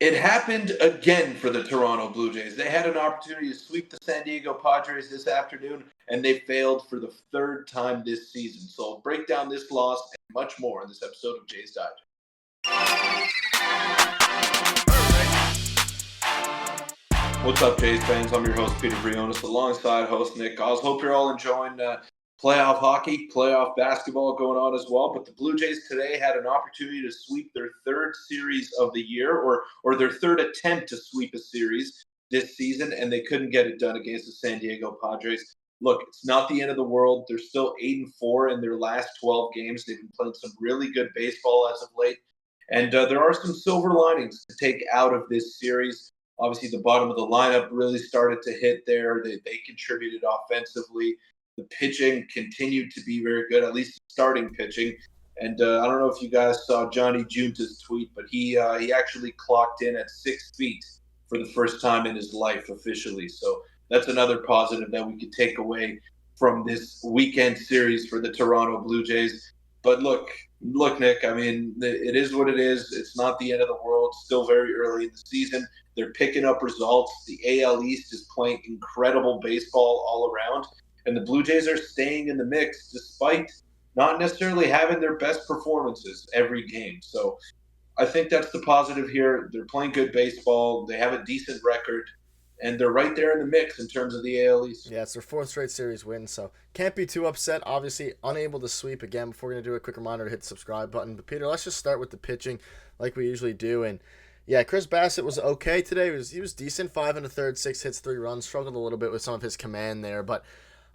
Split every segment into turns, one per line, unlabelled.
It happened again for the Toronto Blue Jays. They had an opportunity to sweep the San Diego Padres this afternoon, and they failed for the third time this season. So I'll break down this loss and much more in this episode of Jays Digest. What's up, Jays fans? I'm your host, Peter Vryonis, alongside host Nick Gosse. Hope you're all enjoying playoff hockey, playoff basketball going on as well. But the Blue Jays today had an opportunity to sweep their third series of the year, or their third attempt to sweep a series this season, and they couldn't get it done against the San Diego Padres. Look, it's not the end of the world. They're still 8-4 in their last 12 games. They've been playing some really good baseball as of late. And there are some silver linings to take out of this series. Obviously, the bottom of the lineup really started to hit there. They contributed offensively. The pitching continued to be very good, at least starting pitching. And I don't know if you guys saw Johnny Junta's tweet, but he actually clocked in at 6 feet for the first time in his life officially. So that's another positive that we could take away from this weekend series for the Toronto Blue Jays. But look, Nick. I mean, it is what it is. It's not the end of the world. Still very early in the season. They're picking up results. The AL East is playing incredible baseball all around, and the Blue Jays are staying in the mix despite not necessarily having their best performances every game. So I think that's the positive here. They're playing good baseball. They have a decent record, and they're right there in the mix in terms of the AL East.
Yeah, it's their fourth straight series win, so can't be too upset. Obviously, unable to sweep again. Before we're going to do a quick reminder to hit the subscribe button. But, Peter, let's just start with the pitching like we usually do. And, yeah, Chris Bassett was okay today. He was decent, 5 1/3, 6 hits, 3 runs. Struggled a little bit with some of his command there. But,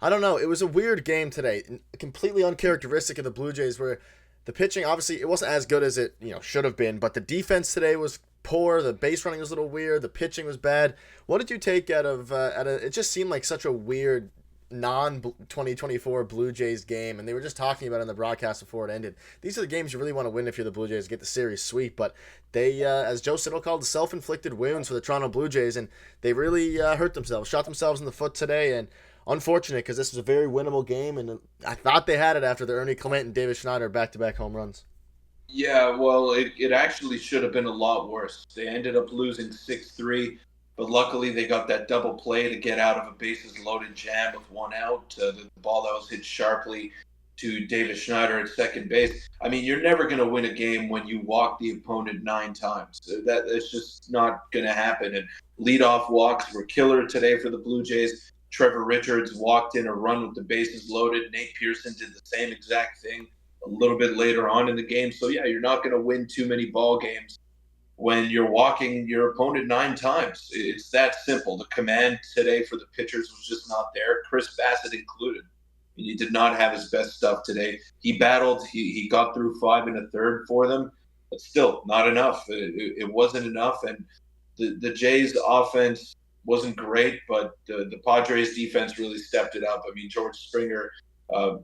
I don't know. It was a weird game today. Completely uncharacteristic of the Blue Jays where the pitching, obviously, it wasn't as good as it should have been. But the defense today was poor. The base running was a little weird. The pitching was bad. What did you take out of it just seemed like such a weird non-2024 Blue Jays game, and they were just talking about it in the broadcast before it ended. These are the games you really want to win if you're the Blue Jays, get the series sweep, but they, as Joe Siddall called, the self-inflicted wounds for the Toronto Blue Jays, and they really hurt themselves, shot themselves in the foot today, and unfortunate because this was a very winnable game, and I thought they had it after the Ernie Clement and David Schneider back-to-back home runs.
Yeah, well, it actually should have been a lot worse. They ended up losing 6-3, but luckily they got that double play to get out of a bases loaded jam with one out. The ball that was hit sharply to David Schneider at second base. I mean, you're never going to win a game when you walk the opponent 9 times. That's just not going to happen. And leadoff walks were killer today for the Blue Jays. Trevor Richards walked in a run with the bases loaded. Nate Pearson did the same exact thing a little bit later on in the game. So yeah, you're not going to win too many ball games when you're walking your opponent 9 times. It's that simple. The command today for the pitchers was just not there, Chris Bassett included. He did not have his best stuff today. He battled. He got through 5 1/3 for them, but still not enough. It wasn't enough, and the Jays' offense wasn't great, but the Padres' defense really stepped it up. I mean, George Springer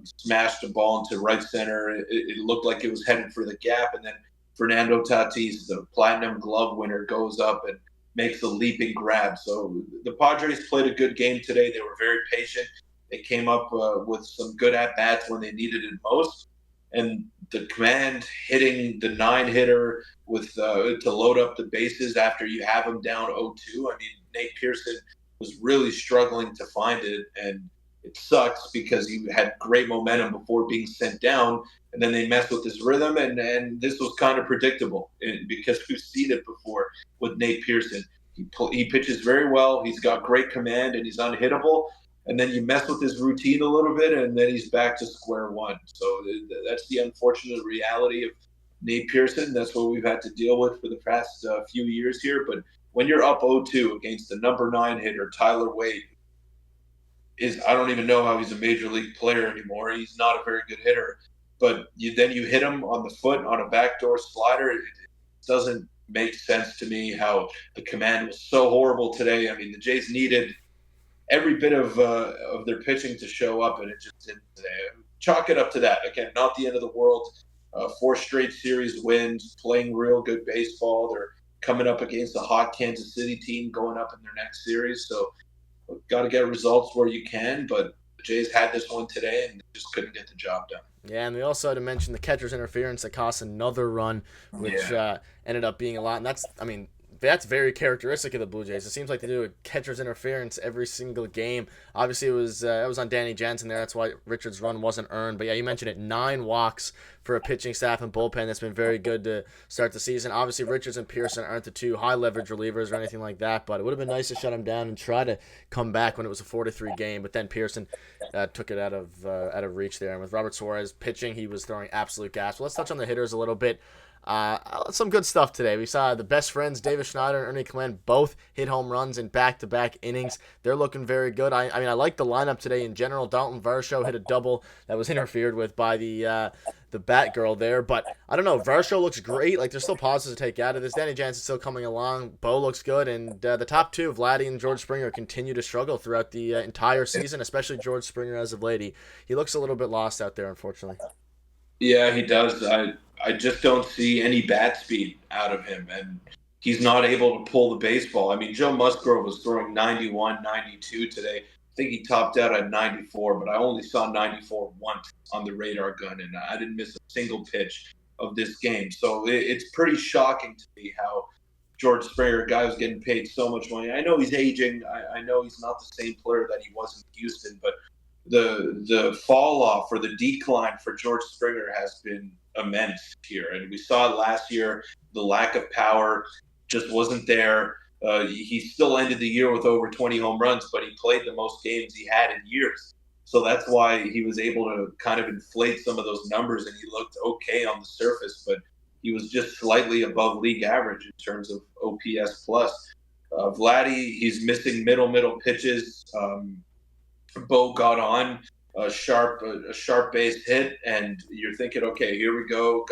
smashed a ball into right center. It looked like it was headed for the gap, and then Fernando Tatis, the Platinum Glove winner, goes up and makes a leaping grab. So the Padres played a good game today. They were very patient. They came up with some good at bats when they needed it most, and the command hitting the 9 hitter with to load up the bases after you have them down 0-2. I mean, Nate Pearson was really struggling to find it, and it sucks because he had great momentum before being sent down, and then they messed with his rhythm, and this was kind of predictable because we've seen it before with Nate Pearson. He pitches very well. He's got great command, and he's unhittable. And then you mess with his routine a little bit, and then he's back to square one. So that's the unfortunate reality of Nate Pearson. That's what we've had to deal with for the past few years here. But when you're up 0-2 against the number 9 hitter, Tyler Wade, I don't even know how he's a major league player anymore. He's not a very good hitter. But then you hit him on the foot on a backdoor slider. It doesn't make sense to me how the command was so horrible today. I mean, the Jays needed every bit of their pitching to show up, and it just didn't today. Chalk it up to that. Again, not the end of the world. 4 straight series wins, playing real good baseball. They're coming up against a hot Kansas City team going up in their next series. So got to get results where you can, but the Jays had this one today and just couldn't get the job done.
Yeah, and we also had to mention the catcher's interference that cost another run, which
Yeah.
ended up being a lot. And that's, I mean, that's very characteristic of the Blue Jays. It seems like they do a catcher's interference every single game. Obviously, it was on Danny Jansen there. That's why Richards' run wasn't earned. But yeah, you mentioned it. 9 walks for a pitching staff and bullpen. That's been very good to start the season. Obviously, Richards and Pearson aren't the two high leverage relievers or anything like that. But it would have been nice to shut him down and try to come back when it was a 4-3 game. But then Pearson took it out of reach there. And with Robert Suarez pitching, he was throwing absolute gas. Well, let's touch on the hitters a little bit. Some good stuff today. We saw the best friends, David Schneider and Ernie Clement, both hit home runs in back-to-back innings. They're looking very good. I mean, I like the lineup today in general. Dalton Varsho hit a double that was interfered with by the Batgirl there, but I don't know. Varsho looks great. Like, there's still positives to take out of this. Danny Jansen's still coming along. Bo looks good, and the top two, Vladdy and George Springer, continue to struggle throughout the entire season, especially George Springer as of late. He looks a little bit lost out there, unfortunately.
Yeah, he does. I just don't see any bat speed out of him, and he's not able to pull the baseball. I mean, Joe Musgrove was throwing 91, 92 today. I think he topped out at 94, but I only saw 94 once on the radar gun, and I didn't miss a single pitch of this game. So it's pretty shocking to me how George Springer, a guy who's getting paid so much money. I know he's aging. I know he's not the same player that he was in Houston, but the fall off or the decline for George Springer has been immense here. And we saw it last year. The lack of power just wasn't there. He still ended the year with over 20 home runs, but he played the most games he had in years. So that's why he was able to kind of inflate some of those numbers, and he looked okay on the surface, but he was just slightly above league average in terms of OPS plus. Vladdy, he's missing middle pitches. Bo got on a sharp base hit, and you're thinking, okay, here we go.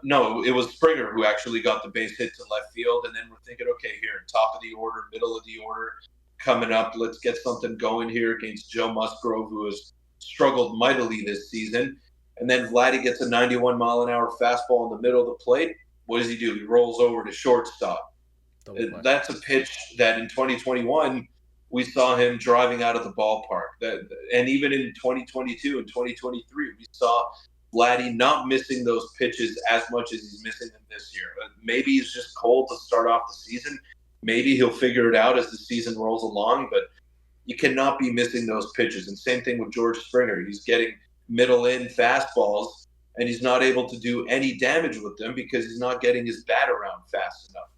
No, it was Springer who actually got the base hit to left field, and then we're thinking, okay, here, top of the order, middle of the order, coming up, let's get something going here against Joe Musgrove, who has struggled mightily this season. And then Vladdy gets a 91-mile-an-hour fastball in the middle of the plate. What does he do? He rolls over to shortstop. That's a pitch that in 2021 we saw him driving out of the ballpark. And even in 2022 and 2023, we saw Vladdy not missing those pitches as much as he's missing them this year. Maybe he's just cold to start off the season. Maybe he'll figure it out as the season rolls along, but you cannot be missing those pitches. And same thing with George Springer. He's getting middle-in fastballs, and he's not able to do any damage with them because he's not getting his bat around fast enough.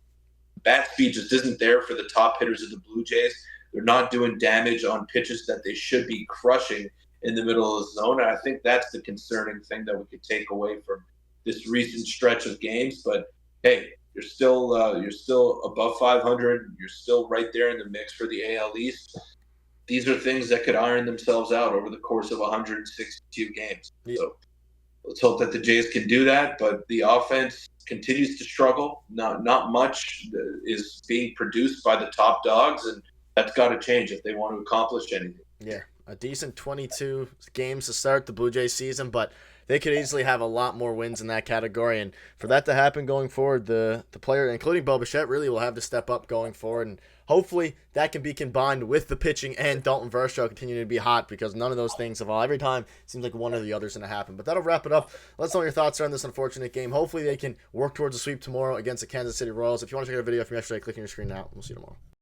Bat speed just isn't there for the top hitters of the Blue Jays. They're not doing damage on pitches that they should be crushing in the middle of the zone. And I think that's the concerning thing that we could take away from this recent stretch of games. But hey, you're still above 500. You're still right there in the mix for the AL East. These are things that could iron themselves out over the course of 162 games. Yeah. So let's hope that the Jays can do that. But the offense continues to struggle. Not much is being produced by the top dogs, and that's got to change if they want to accomplish anything.
Yeah, a decent 22 games to start the Blue Jays season, but they could easily have a lot more wins in that category. And for that to happen going forward, the player, including Bo Bichette, really will have to step up going forward. And hopefully that can be combined with the pitching and Dalton Varsho continuing to be hot, because none of those things have all. Every time it seems like one or the other is going to happen. But that'll wrap it up. Let us know what your thoughts are on this unfortunate game. Hopefully they can work towards a sweep tomorrow against the Kansas City Royals. If you want to check out a video from yesterday, click on your screen now. We'll see you tomorrow.